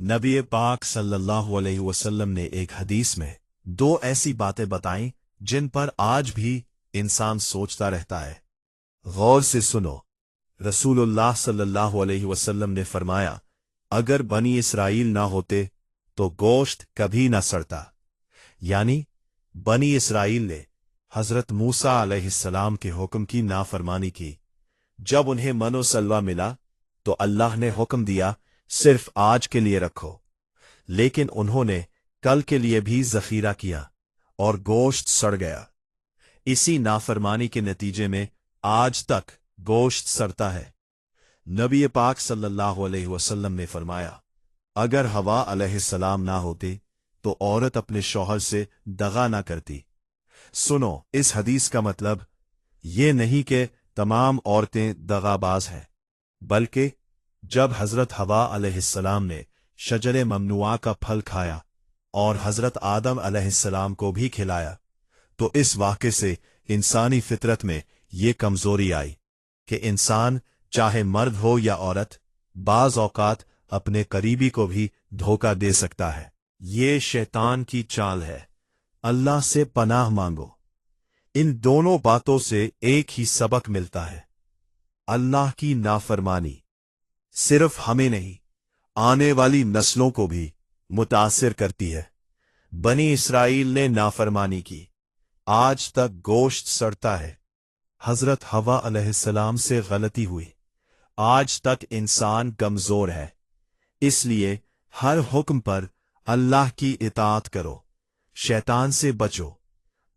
नबी पाक सल्लल्लाहु अलैहि वसल्लम ने एक हदीस में दो ऐसी बातें बताईं जिन पर आज भी इंसान सोचता रहता है। गौर से सुनो। रसूलुल्लाह सल्लल्लाहु अलैहि वसल्लम ने फरमाया, अगर बनी इसराइल ना होते तो गोश्त कभी ना सड़ता। यानी बनी इसराइल ने हजरत मूसा अलैहिस्सलाम के हुक्म की नाफरमानी की। जब उन्हें मनो सलवा मिला तो अल्लाह ने हुक्म दिया, सिर्फ आज के लिए रखो, लेकिन उन्होंने कल के लिए भी जखीरा किया और गोश्त सड़ गया। इसी नाफरमानी के नतीजे में आज तक गोश्त सड़ता है। नबी पाक सल्लल्लाहु अलैहि वसल्लम ने फरमाया, अगर हवा अलैहिस्सलाम ना होते तो औरत अपने शौहर से दगा ना करती। सुनो, इस हदीस का मतलब ये नहीं कि तमाम औरतें दगाबाज हैं, बल्कि जब हजरत हवा अलैहिस्सलाम ने शजरे ममनुआ का फल खाया और हजरत आदम अलैहिस्सलाम को भी खिलाया, तो इस वाक़े से इंसानी फितरत में ये कमजोरी आई कि इंसान चाहे मर्द हो या औरत, बाज औकात अपने करीबी को भी धोखा दे सकता है। ये शैतान की चाल है। अल्लाह से पनाह मांगो। इन दोनों बातों से एक ही सबक मिलता है, अल्लाह की नाफरमानी सिर्फ हमें नहीं, आने वाली नस्लों को भी मुतासिर करती है। बनी इसराइल ने नाफरमानी की, आज तक गोश्त सड़ता है। हजरत हवा अलैहिस्सलाम से गलती हुई, आज तक इंसान कमजोर है। इसलिए हर हुक्म पर अल्लाह की इताअत करो, शैतान से बचो।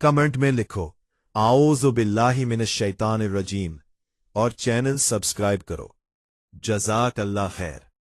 कमेंट में लिखो आऊज़ु बिल्लाहि मिनश शैतानिर रजीम और चैनल सब्सक्राइब करो। जज़ाक अल्लाह खैर।